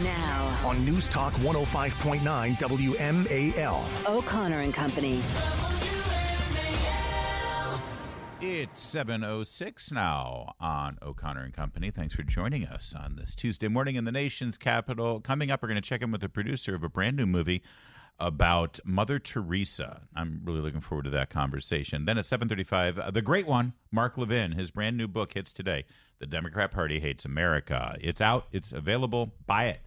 Now, on News Talk 105.9 WMAL. O'Connor and Company. It's 7:06 now on O'Connor and Company. Thanks for joining us on this Tuesday morning in the nation's capital. Coming up, we're going to check in with the producer of a brand new movie about Mother Teresa. I'm really looking forward to that conversation. Then at 7:35, the great one, Mark Levin. His brand new book hits today. The Democrat Party Hates America. It's out. It's available. Buy it.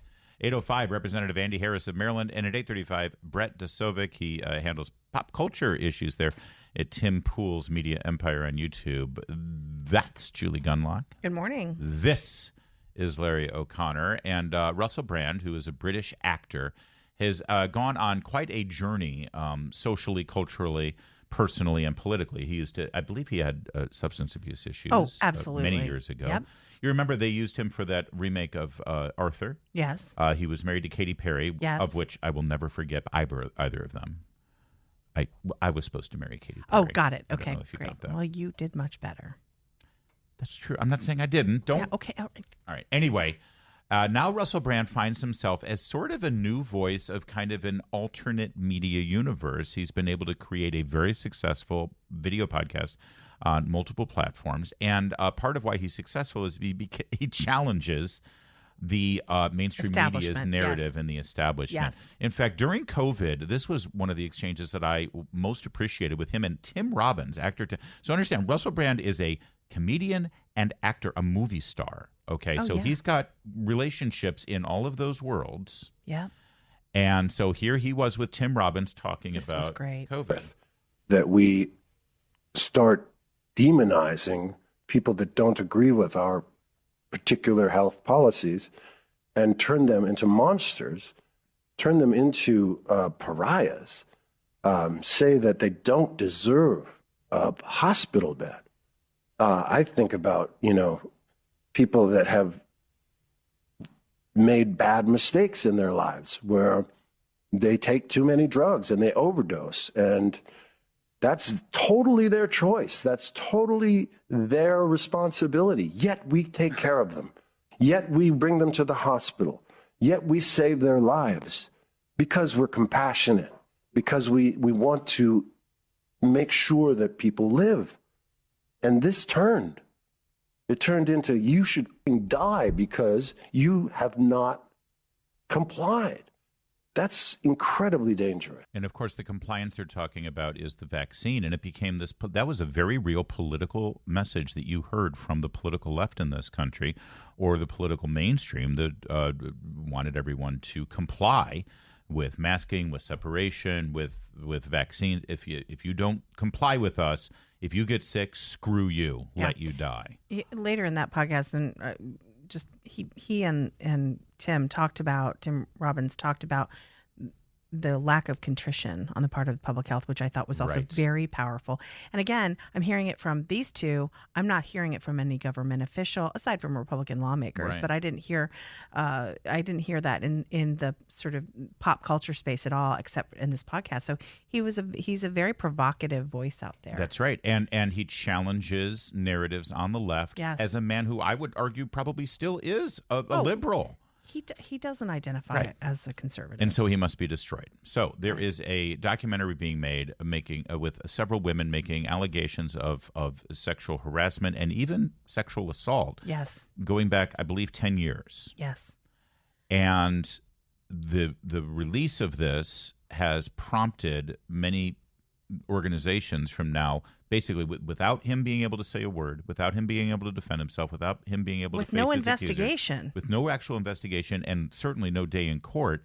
8:05, Representative Andy Harris of Maryland. And at 8:35, Brett Desovic. He handles pop culture issues there at Tim Pool's Media Empire on YouTube. That's Julie Gunlock. Good morning. This is Larry O'Connor. And Russell Brand, who is a British actor, has gone on quite a journey socially, culturally, personally, and politically. He used to, I believe he had substance abuse issues. Oh, absolutely. Many years ago. Yep. You remember they used him for that remake of Arthur? Yes. He was married to Katy Perry, Yes. of which I will never forget either of them. I was supposed to marry Katy Perry. Oh, got it. I don't Okay, know if you great. got that. Well, you did much better. That's true. I'm not saying I didn't. Don't. Yeah, okay. All right. Anyway, now Russell Brand finds himself as sort of a new voice of kind of an alternate media universe. He's been able to create a very successful video podcast on multiple platforms. And part of why he's successful is he challenges the mainstream media's narrative yes. and the establishment. Yes. In fact, during COVID, this was one of the exchanges that I most appreciated with him and Tim Robbins, actor. So understand, Russell Brand is a comedian and actor, a movie star. Okay, so yeah. he's got relationships in all of those worlds. Yeah. And so here he was with Tim Robbins talking This about was great. COVID. That we start demonizing people that don't agree with our particular health policies and turn them into monsters, turn them into pariahs, say that they don't deserve a hospital bed. I think about, people that have made bad mistakes in their lives where they take too many drugs and they overdose, and that's totally their choice. That's totally their responsibility. Yet we take care of them. Yet we bring them to the hospital. Yet we save their lives because we're compassionate, because we want to make sure that people live. And this turned. It turned into you should die because you have not complied. That's incredibly dangerous. And of course, the compliance they're talking about is the vaccine. And it became that was a very real political message that you heard from the political left in this country, or the political mainstream that wanted everyone to comply with masking, with separation, with vaccines. If you don't comply with us, if you get sick, screw you, let you die. Later in that podcast, and he and Tim Robbins talked about the lack of contrition on the part of public health, which I thought was also very powerful. And again, I'm hearing it from these two. I'm not hearing it from any government official, aside from Republican lawmakers. Right. But I didn't hear that in the sort of pop culture space at all, except in this podcast. So he's a very provocative voice out there. That's right, and he challenges narratives on the left as a man who I would argue probably still is a liberal. He doesn't identify as a conservative. And so he must be destroyed. So there is a documentary being made with several women making allegations of sexual harassment and even sexual assault. Yes. Going back, I believe, 10 years. Yes. And the release of this has prompted many organizations from now, basically without him being able to say a word, without him being able to defend himself, without him being able to face no his investigation, accusers, with no actual investigation, and certainly no day in court,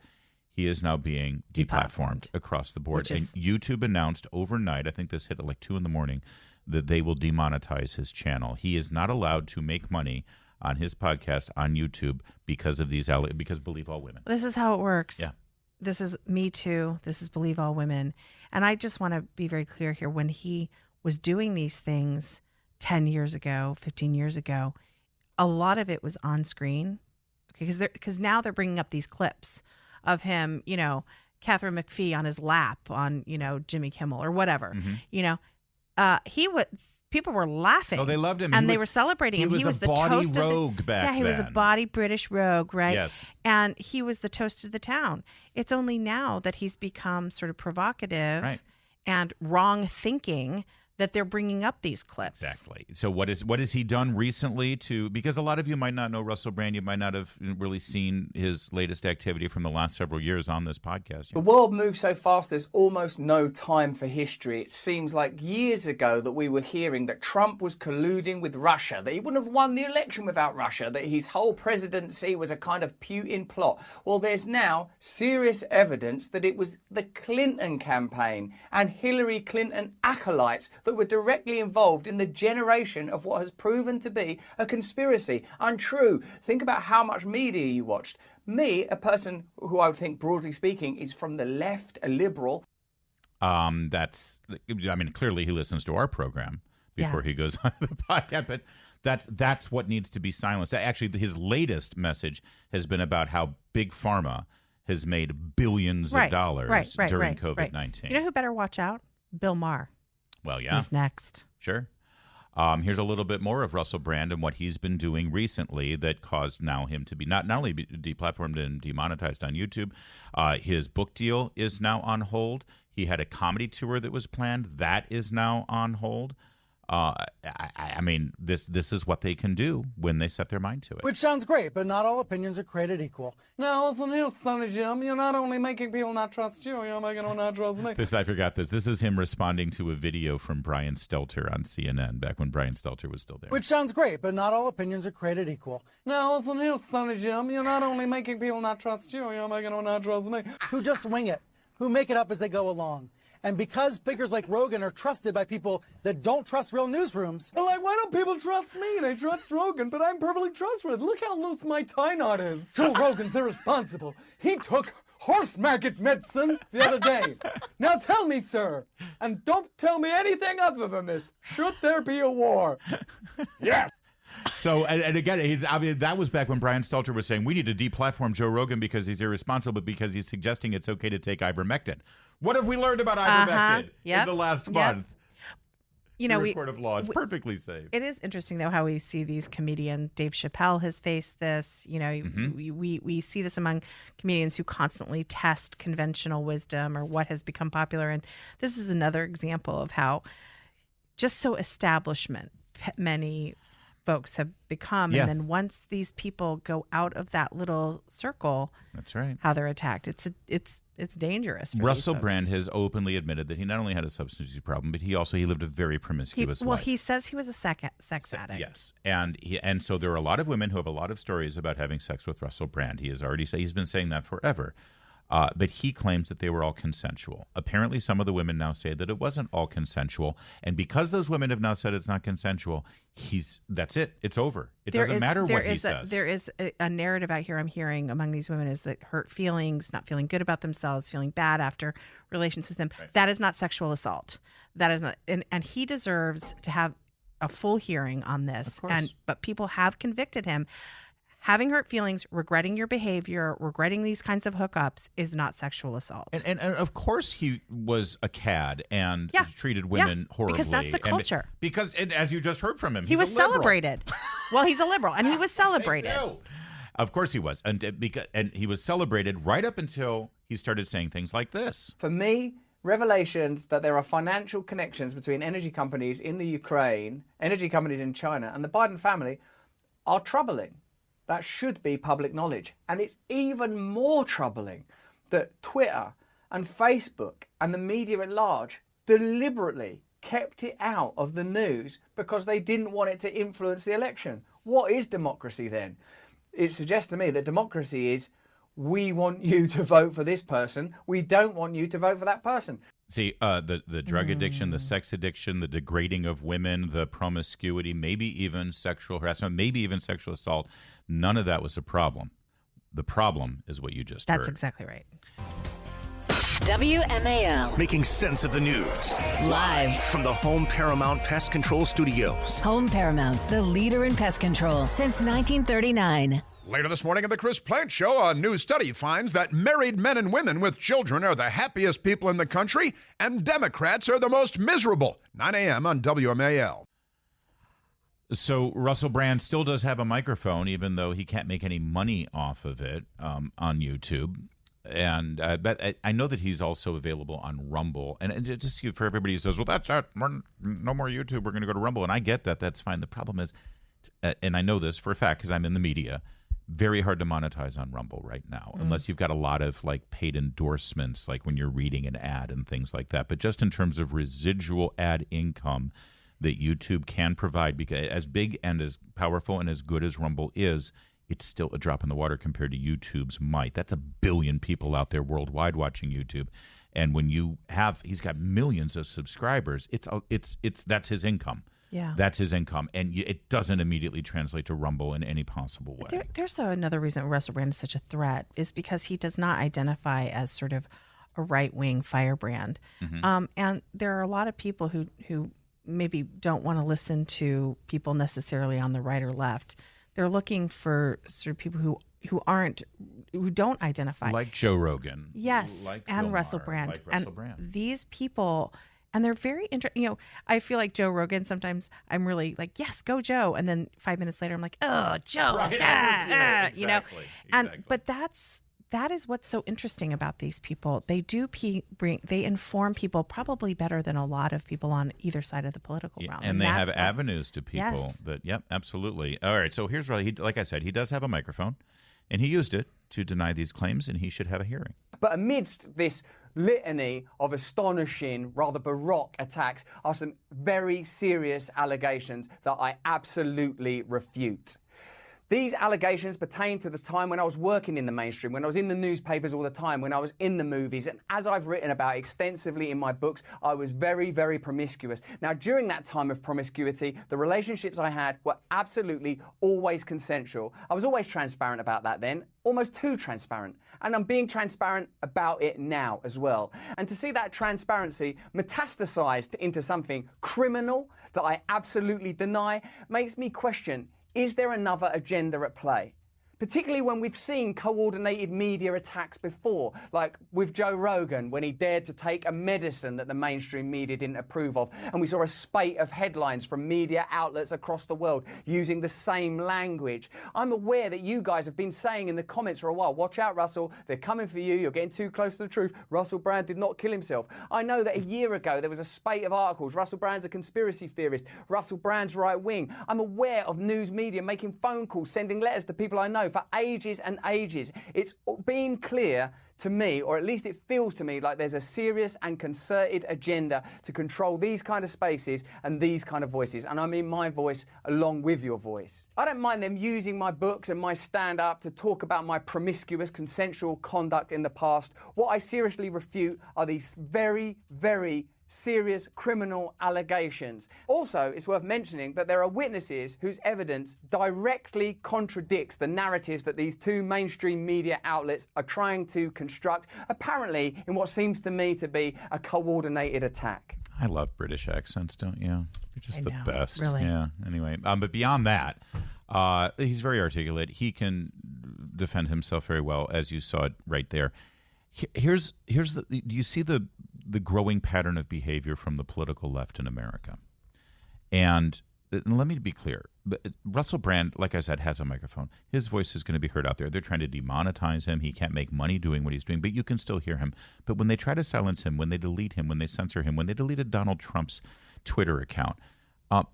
he is now being deplatformed across the board. And YouTube announced overnight, I think this hit at like 2 a.m, that they will demonetize his channel. He is not allowed to make money on his podcast on YouTube because of these because Believe All Women. This is how it works. Yeah. This is Me Too. This is Believe All Women. And I just want to be very clear here. When he was doing these things 10 years ago, 15 years ago, a lot of it was on screen. Okay, because now they're bringing up these clips of him, Catherine McPhee on his lap on, Jimmy Kimmel or whatever. Mm-hmm. people were laughing. Oh, they loved him. And they were celebrating him. He was the body toast rogue of the, back then. Yeah, he was a body British rogue, right? Yes. And he was the toast of the town. It's only now that he's become sort of provocative and wrong thinking that they're bringing up these clips. Exactly. So what has he done recently because a lot of you might not know Russell Brand. You might not have really seen his latest activity from the last several years on this podcast. The world moves so fast, there's almost no time for history. It seems like years ago that we were hearing that Trump was colluding with Russia, that he wouldn't have won the election without Russia, that his whole presidency was a kind of Putin plot. Well, there's now serious evidence that it was the Clinton campaign and Hillary Clinton acolytes that were directly involved in the generation of what has proven to be a conspiracy. Untrue. Think about how much media you watched. Me, a person who I would think, broadly speaking, is from the left, a liberal. Clearly he listens to our program before he goes on the podcast, but that's what needs to be silenced. Actually, his latest message has been about how Big Pharma has made billions of dollars during COVID-19. You know who better watch out? Bill Maher. Well, yeah. He's next. Sure. Here's a little bit more of Russell Brand and what he's been doing recently that caused now him to be not only deplatformed and demonetized on YouTube. His book deal is now on hold. He had a comedy tour that was planned. That is now on hold. This is what they can do when they set their mind to it. Which sounds great, but not all opinions are created equal. Now, listen here, Sonny Jim. You're not only making people not trust you, you're making them not trust me. I forgot this. This is him responding to a video from Brian Stelter on CNN back when Brian Stelter was still there. Which sounds great, but not all opinions are created equal. Now, listen here, Sonny Jim. You're not only making people not trust you, you're making them not trust me. Who just wing it, who make it up as they go along. And because figures like Rogan are trusted by people that don't trust real newsrooms. Well, like, why don't people trust me? They trust Rogan, but I'm perfectly trustworthy. Look how loose my tie knot is. Joe Rogan's irresponsible. He took horse maggot medicine the other day. Now tell me, sir, and don't tell me anything other than this. Should there be a war? Yes. So, and again, that was back when Brian Stelter was saying we need to deplatform Joe Rogan because he's irresponsible, because he's suggesting it's okay to take ivermectin. What have we learned about ivermectin in the last month? You know, court of law. It's perfectly safe. It is interesting, though, how we see these comedians. Dave Chappelle has faced this. You know, we see this among comedians who constantly test conventional wisdom or what has become popular. And this is another example of how just so establishment many folks have become. And then once these people go out of that little circle, that's right, how they're attacked. It's dangerous. For Russell these folks. Brand has openly admitted that he not only had a substance use problem, but he lived a very promiscuous life. Well, he says he was a sex addict. Yes, and so there are a lot of women who have a lot of stories about having sex with Russell Brand. He has already said he's been saying that forever. But he claims that they were all consensual. Apparently, some of the women now say that it wasn't all consensual. And because those women have now said it's not consensual, that's it. It's over. It doesn't matter what he says. There is a narrative out here I'm hearing among these women is that hurt feelings, not feeling good about themselves, feeling bad after relations with him. Right. That is not sexual assault. That is not. And he deserves to have a full hearing on this. But people have convicted him. Having hurt feelings, regretting your behavior, regretting these kinds of hookups is not sexual assault. And of course he was a cad and treated women horribly. Because that's the culture. And as you just heard from him, he was celebrated. Well, he's a liberal, and he was celebrated. Of course he was. And he was celebrated right up until he started saying things like this. For me, revelations that there are financial connections between energy companies in the Ukraine, energy companies in China, and the Biden family are troubling. That should be public knowledge. And it's even more troubling that Twitter and Facebook and the media at large deliberately kept it out of the news because they didn't want it to influence the election. What is democracy then? It suggests to me that democracy is, we want you to vote for this person, we don't want you to vote for that person. See, the drug addiction, the sex addiction, the degrading of women, the promiscuity, maybe even sexual harassment, maybe even sexual assault, none of that was a problem. The problem is what you just heard. That's exactly right. WMAL. Making sense of the news. Live from the Home Paramount Pest Control Studios. Home Paramount, the leader in pest control since 1939. Later this morning on the Chris Plant Show, a new study finds that married men and women with children are the happiest people in the country, and Democrats are the most miserable. 9 a.m. on WMAL. So Russell Brand still does have a microphone, even though he can't make any money off of it on YouTube. And but I know that he's also available on Rumble. And just for everybody who says, well, that's not, no more YouTube, we're going to go to Rumble. And I get that. That's fine. The problem is, and I know this for a fact because I'm in the media, very hard to monetize on Rumble right now, unless you've got a lot of like paid endorsements, like when you're reading an ad and things like that. But just in terms of residual ad income that YouTube can provide, because as big and as powerful and as good as Rumble is, it's still a drop in the water compared to YouTube's might. That's 1 billion people out there worldwide watching YouTube. And when he's got millions of subscribers, that's his income. Yeah. That's his income. And it doesn't immediately translate to Rumble in any possible way. There's another reason Russell Brand is such a threat is because he does not identify as sort of a right-wing firebrand. And there are a lot of people who maybe don't want to listen to people necessarily on the right or left. They're looking for sort of people who don't identify, like Joe Rogan, yes, like and Bill Russell Maher, Brand, like Russell and Brand. These people, and they're very I feel like Joe Rogan. Sometimes I'm really like, yes, go Joe, and then 5 minutes later, I'm like, oh, Joe, Right, exactly. But that is what's so interesting about these people. They do they inform people probably better than a lot of people on either side of the political realm. And they have avenues to people that, yep, absolutely. All right, so here's what like I said, he does have a microphone, and he used it to deny these claims, and he should have a hearing. But amidst this litany of astonishing, rather baroque attacks are some very serious allegations that I absolutely refute. These allegations pertain to the time when I was working in the mainstream, when I was in the newspapers all the time, when I was in the movies. And as I've written about extensively in my books, I was very, very promiscuous. Now, during that time of promiscuity, the relationships I had were absolutely always consensual. I was always transparent about that then, almost too transparent. And I'm being transparent about it now as well. And to see that transparency metastasized into something criminal that I absolutely deny makes me question, is there another agenda at play? Particularly when we've seen coordinated media attacks before, like with Joe Rogan when he dared to take a medicine that the mainstream media didn't approve of. And we saw a spate of headlines from media outlets across the world using the same language. I'm aware that you guys have been saying in the comments for a while, watch out, Russell, they're coming for you, you're getting too close to the truth. Russell Brand did not kill himself. I know that a year ago there was a spate of articles, Russell Brand's a conspiracy theorist, Russell Brand's right wing. I'm aware of news media making phone calls, sending letters to people I know for ages and ages. It's been clear to me, or at least it feels to me, like there's a serious and concerted agenda to control these kind of spaces and these kind of voices. And I mean my voice along with your voice. I don't mind them using my books and my stand-up to talk about my promiscuous consensual conduct in the past. What I seriously refute are these very, very serious criminal allegations. Also, it's worth mentioning that there are witnesses whose evidence directly contradicts the narratives that these two mainstream media outlets are trying to construct, apparently in what seems to me to be a coordinated attack. I love British accents, don't you? They're just the best. Really. Yeah. Anyway, but beyond that, he's very articulate. He can defend himself very well, as you saw it right there. Here's do you see the growing pattern of behavior from the political left in America? And let me be clear. Russell Brand, like I said, has a microphone. His voice is going to be heard out there. They're trying to demonetize him. He can't make money doing what he's doing, but you can still hear him. But when they try to silence him, when they delete him, when they censor him, when they deleted Donald Trump's Twitter account,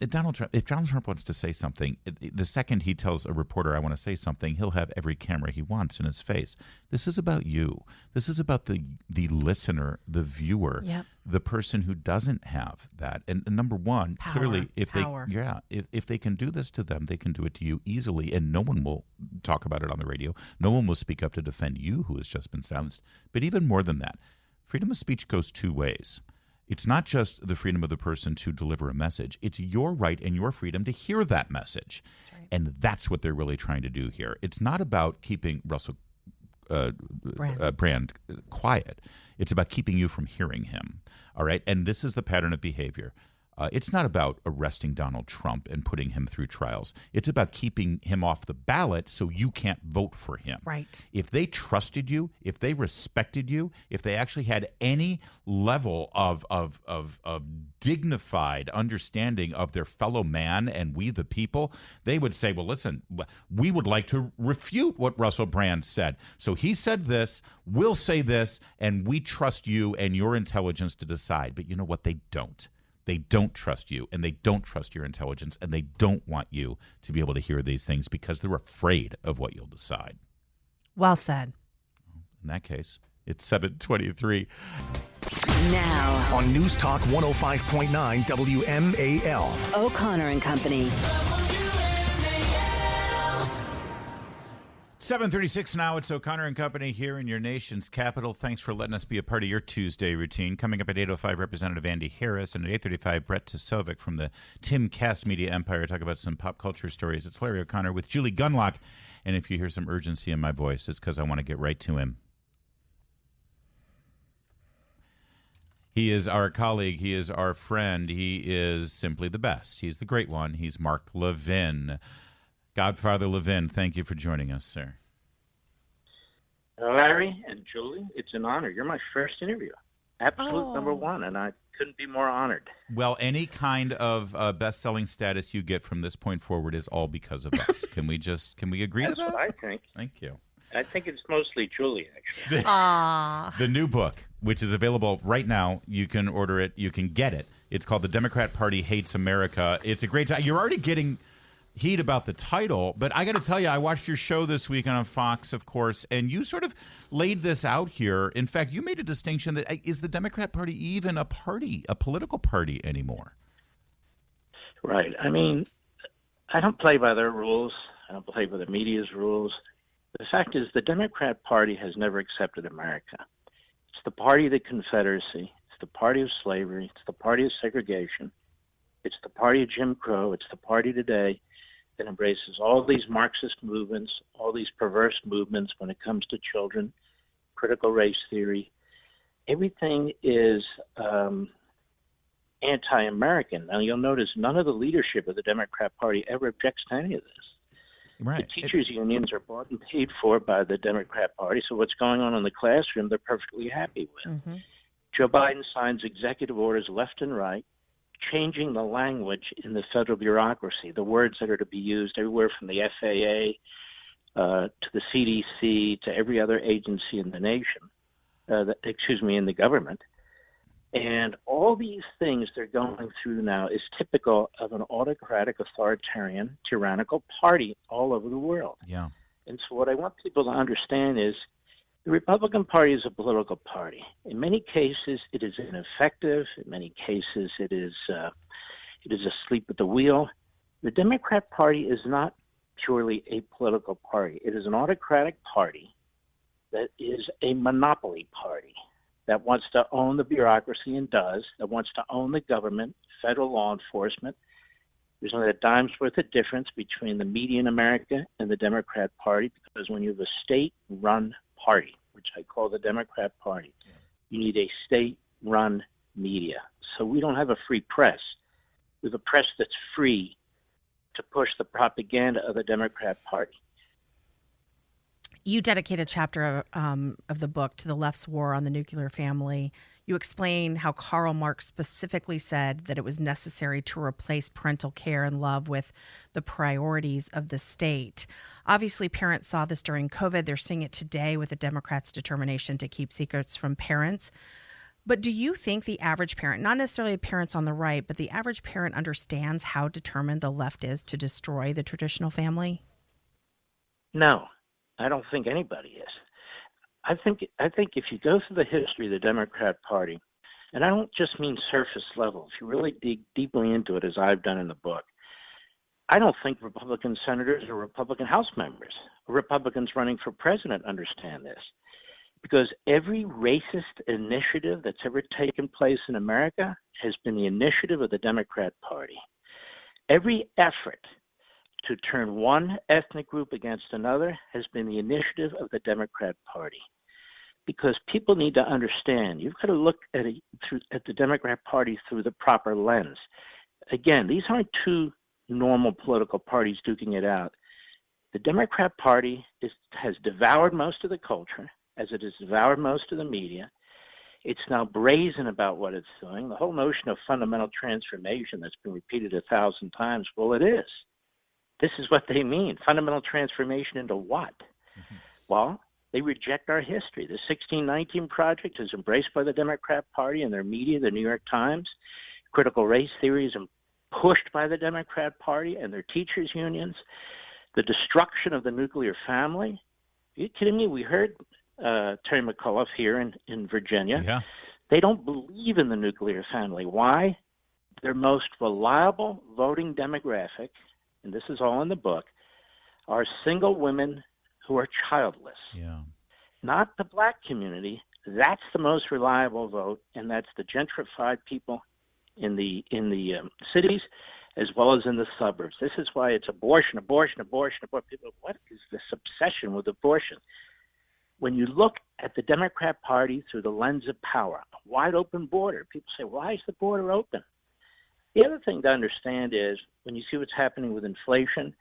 if Donald Trump wants to say something, the second he tells a reporter, I want to say something, he'll have every camera he wants in his face. This is about you. This is about the listener, the viewer, the person who doesn't have that. And number one, clearly, if they can do this to them, they can do it to you easily, and no one will talk about it on the radio. No one will speak up to defend you who has just been silenced. But even more than that, freedom of speech goes two ways. It's not just the freedom of the person to deliver a message. It's your right and your freedom to hear that message. That's right. And that's what they're really trying to do here. It's not about keeping Russell Brand quiet. It's about keeping you from hearing him. All right? And this is the pattern of behavior. It's not about arresting Donald Trump and putting him through trials. It's about keeping him off the ballot so you can't vote for him. Right. If they trusted you, if they respected you, if they actually had any level of dignified understanding of their fellow man and we the people, they would say, well, listen, we would like to refute what Russell Brand said. So he said this, we'll say this, and we trust you and your intelligence to decide. But you know what? They don't. They don't trust you, and they don't trust your intelligence, and they don't want you to be able to hear these things because they're afraid of what you'll decide. Well said. In that case, it's 7:23. Now, On News Talk 105.9 WMAL. O'Connor and Company. 7:36 now. It's O'Connor and Company here in your nation's capital. Thanks for letting us be a part of your Tuesday routine. Coming up at 8:05, Representative Andy Harris, and at 8:35, Brett Tisovic from the Tim Cast Media Empire. Talk about some pop culture stories. It's Larry O'Connor with Julie Gunlock. And if you hear some urgency in my voice, it's because I want to get right to him. He is our colleague. He is our friend. He is simply the best. He's the great one. He's Mark Levin. Godfather Levin, thank you for joining us, sir. Larry and Julie, it's an honor. You're my first interview. Absolute number one, and I couldn't be more honored. Well, any kind of best-selling status you get from this point forward is all because of us. Can we agree to that? That's what I think. Thank you. I think it's mostly Julie, actually. The new book, which is available right now, you can order it, you can get it. It's called The Democrat Party Hates America. It's a great time. You're already getting heat about the title, but I got to tell you, I watched your show this week on Fox, of course, and you sort of laid this out here. In fact, you made a distinction that is the Democrat Party even a party, a political party anymore? Right. I mean, I don't play by their rules. I don't play by the media's rules. The fact is the Democrat Party has never accepted America. It's the party of the Confederacy. It's the party of slavery. It's the party of segregation. It's the party of Jim Crow. It's the party today that embraces all these Marxist movements, all these perverse movements when it comes to children, critical race theory. Everything is anti-American. Now, you'll notice none of the leadership of the Democrat Party ever objects to any of this. Right. The teachers' unions are bought and paid for by the Democrat Party, so what's going on in the classroom, they're perfectly happy with. Mm-hmm. Joe Biden signs executive orders left and right, changing the language in the federal bureaucracy, the words that are to be used everywhere from the FAA to the CDC to every other agency in the nation, in the government. And all these things they're going through now is typical of an autocratic, authoritarian, tyrannical party all over the world. Yeah. And so what I want people to understand is the Republican Party is a political party. In many cases, it is ineffective. In many cases, it is asleep at the wheel. The Democrat Party is not purely a political party. It is an autocratic party that is a monopoly party that wants to own the bureaucracy and does, that wants to own the government, federal law enforcement. There's only a dime's worth of difference between the media in America and the Democrat Party, because when you have a state-run party, which I call the Democrat Party, you need a state-run media. So we don't have a free press. We have a press that's free to push the propaganda of the Democrat Party. You dedicate a chapter of the book to the left's war on the nuclear family. You explain how Karl Marx specifically said that it was necessary to replace parental care and love with the priorities of the state. Obviously, parents saw this during COVID. They're seeing it today with the Democrats' determination to keep secrets from parents. But do you think the average parent, not necessarily parents on the right, but the average parent understands how determined the left is to destroy the traditional family? No, I don't think anybody is. I think if you go through the history of the Democrat Party, and I don't just mean surface level, if you really dig deeply into it, as I've done in the book, I don't think Republican senators or Republican House members or Republicans running for president understand this. Because every racist initiative that's ever taken place in America has been the initiative of the Democrat Party. Every effort to turn one ethnic group against another has been the initiative of the Democrat Party. because people need to understand. You've got to look at the Democrat Party through the proper lens. Again, these aren't two normal political parties duking it out. The Democrat Party has devoured most of the culture, as it has devoured most of the media. It's now brazen about what it's doing. The whole notion of fundamental transformation that's been repeated 1,000 times, well, it is. This is what they mean. Fundamental transformation into what? Mm-hmm. Well, they reject our history. The 1619 Project is embraced by the Democrat Party and their media, the New York Times. Critical race theory is pushed by the Democrat Party and their teachers' unions. The destruction of the nuclear family. Are you kidding me? We heard Terry McAuliffe here in Virginia. Yeah. They don't believe in the nuclear family. Why? Their most reliable voting demographic, and this is all in the book, are single women who are childless. Yeah. Not the black community. That's the most reliable vote, and that's the gentrified people in the cities as well as in the suburbs. This is why it's abortion. People, what is this obsession with abortion? When you look at the Democrat Party through the lens of power, a wide open border, people say, why is the border open? The other thing to understand is when you see what's happening with inflation,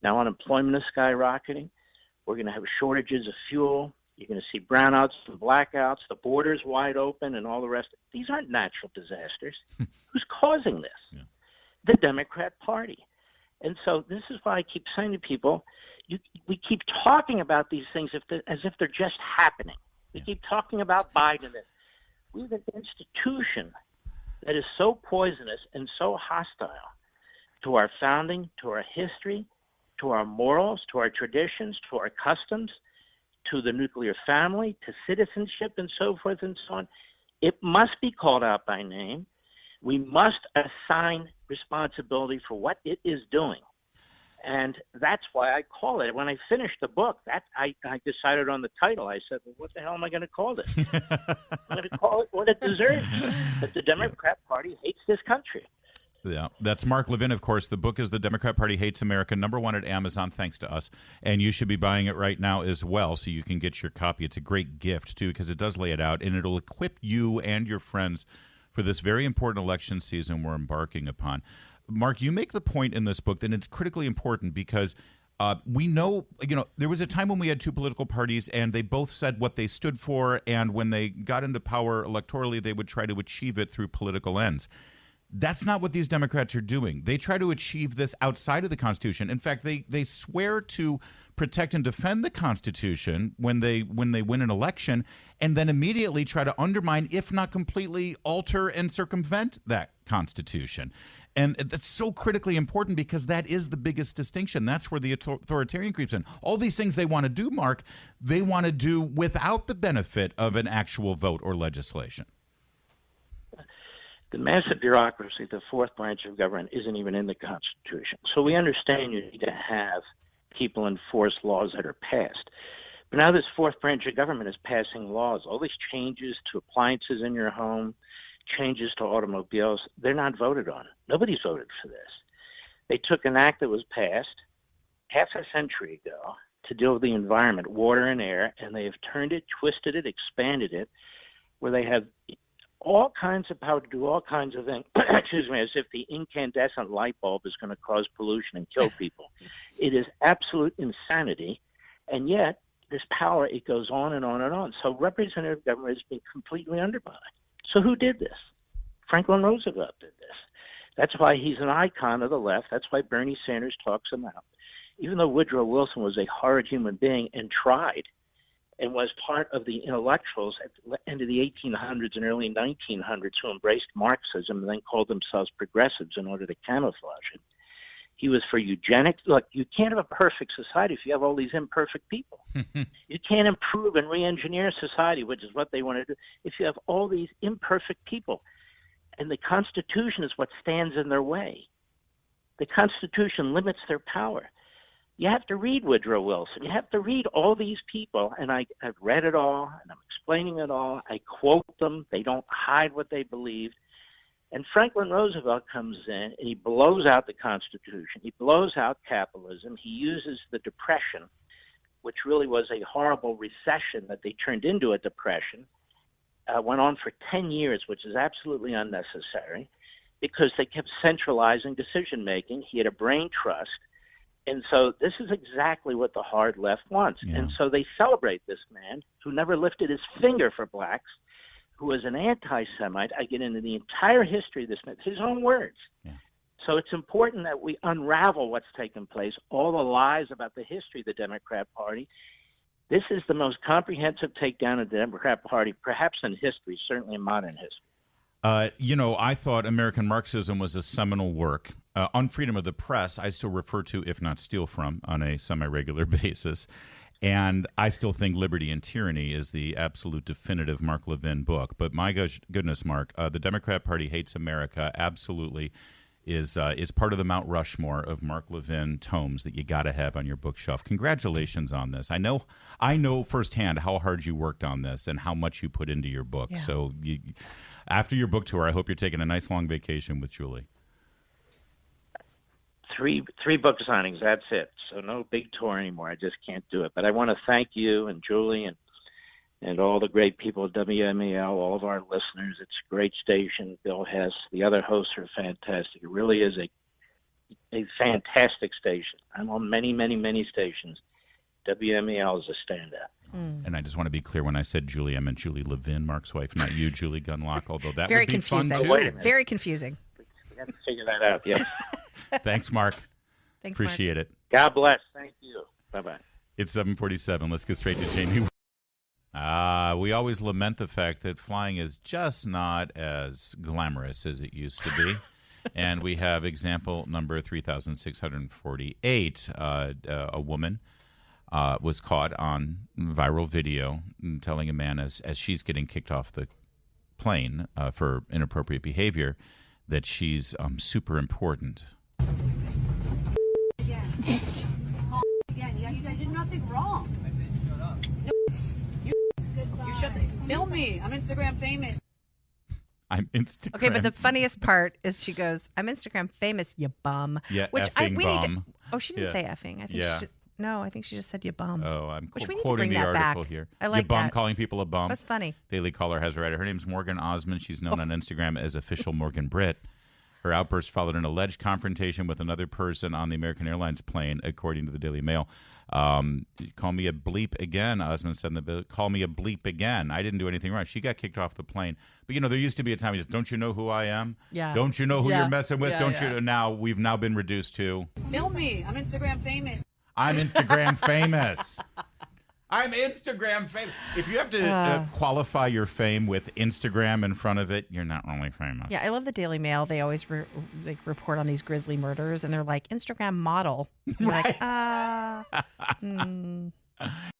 now unemployment is skyrocketing. We're going to have shortages of fuel. You're going to see brownouts and blackouts. The border's wide open and all the rest. These aren't natural disasters. Who's causing this? Yeah. The Democrat Party. And so this is why I keep saying to people, we keep talking about these things as if they're just happening. We keep talking about Biden. We have an institution that is so poisonous and so hostile to our founding, to our history, to our morals, to our traditions, to our customs, to the nuclear family, to citizenship, and so forth and so on. It must be called out by name. We must assign responsibility for what it is doing. And that's why I call it. When I finished the book, I decided on the title. I said, well, what the hell am I going to call this? I'm going to call it what it deserves, that the Democrat Party hates this country. Yeah, that's Mark Levin, of course. The book is The Democrat Party Hates America, #1 at Amazon, thanks to us. And you should be buying it right now as well, so you can get your copy. It's a great gift, too, because it does lay it out, and it'll equip you and your friends for this very important election season we're embarking upon. Mark, you make the point in this book that it's critically important because we know, there was a time when we had two political parties and they both said what they stood for, and when they got into power electorally, they would try to achieve it through political ends. That's not what these Democrats are doing. They try to achieve this outside of the Constitution. In fact, they swear to protect and defend the Constitution when they win an election, and then immediately try to undermine, if not completely alter and circumvent that Constitution. And that's so critically important because that is the biggest distinction. That's where the authoritarian creeps in. All these things they want to do, Mark, they want to do without the benefit of an actual vote or legislation. The massive bureaucracy, the fourth branch of government, isn't even in the Constitution. So we understand you need to have people enforce laws that are passed. But now this fourth branch of government is passing laws. All these changes to appliances in your home, changes to automobiles, they're not voted on. Nobody's voted for this. They took an act that was passed half a century ago to deal with the environment, water and air, and they have turned it, twisted it, expanded it, where they have all kinds of power to do all kinds of things, excuse me, as if the incandescent light bulb is going to cause pollution and kill people. It is absolute insanity, and yet this power, it goes on and on and on. So representative government has been completely undermined. So who did this? Franklin Roosevelt did this. That's why he's an icon of the left. That's why Bernie Sanders talks him out. Even though Woodrow Wilson was a horrid human being and tried and was part of the intellectuals at the end of the 1800s and early 1900s who embraced Marxism and then called themselves progressives in order to camouflage it. He was for eugenics. Look, you can't have a perfect society if you have all these imperfect people. You can't improve and re-engineer society, which is what they want to do, if you have all these imperfect people. And the Constitution is what stands in their way. The Constitution limits their power. You have to read Woodrow Wilson. You have to read all these people, and I've read it all, and I'm explaining it all. I quote them. They don't hide what they believe. And Franklin Roosevelt comes in, and he blows out the Constitution. He blows out capitalism. He uses the Depression, which really was a horrible recession that they turned into a depression, went on for 10 years, which is absolutely unnecessary because they kept centralizing decision-making. He had a brain trust. And so this is exactly what the hard left wants. Yeah. And so they celebrate this man who never lifted his finger for blacks, who was an anti-Semite. I get into the entire history of this man, his own words. Yeah. So it's important that we unravel what's taken place, all the lies about the history of the Democrat Party. This is the most comprehensive takedown of the Democrat Party, perhaps in history, certainly in modern history. I thought American Marxism was a seminal work. On freedom of the press, I still refer to, if not steal from, on a semi-regular basis. And I still think Liberty and Tyranny is the absolute definitive Mark Levin book. But my goodness, Mark, the Democrat Party Hates America absolutely is part of the Mount Rushmore of Mark Levin tomes that you got to have on your bookshelf. Congratulations on this. I know firsthand how hard you worked on this and how much you put into your book. Yeah. So after your book tour, I hope you're taking a nice long vacation with Julie. Three book signings, that's it. So no big tour anymore. I just can't do it. But I want to thank you and Julie and all the great people at WMEL, all of our listeners. It's a great station. Bill Hess, the other hosts are fantastic. It really is a fantastic station. I'm on many, many, many stations. WMEL is a standout. And I just want to be clear, when I said Julie, I meant Julie Levin, Mark's wife, not you, Julie Gunlock, although that very would be confusing. fun too. Very confusing. We have to figure that out, yeah. Thanks, Mark. Thanks, Appreciate Mark. it. God bless. Thank you. Bye-bye. It's 7:47. Let's get straight to Jamie. We always lament the fact that flying is just not as glamorous as it used to be. And we have example number 3,648. A woman was caught on viral video telling a man as she's getting kicked off the plane for inappropriate behavior that she's super important. Yeah, you did nothing wrong. I said shut up. No, you shut the, film me. I'm Instagram famous. I'm Instagram. Okay, but the funniest part is she goes, "I'm Instagram famous, you bum." Yeah, which effing we bum. need to, oh, she didn't say effing. I think I think she just said you bum. Oh, I'm which we need to quoting bring the that article back. here. I like you bum, that. calling people a bum. That's funny. Daily Caller has a writer. Her name's Morgan Osmond. She's known on Instagram as Official Morgan Britt. Her outburst followed an alleged confrontation with another person on the American Airlines plane, according to the Daily Mail. Call me a bleep again, Osmond said in the bill. Call me a bleep again. I didn't do anything wrong. She got kicked off the plane. But, there used to be a time, don't you know who I am? Yeah. Don't you know who you're messing with? Yeah, Don't you? Now, we've now been reduced to. Film me. I'm Instagram famous. I'm Instagram famous. I'm Instagram famous. If you have to qualify your fame with Instagram in front of it, you're not really famous. Yeah, I love the Daily Mail. They always report on these grisly murders, and they're like, Instagram model. You're right. like,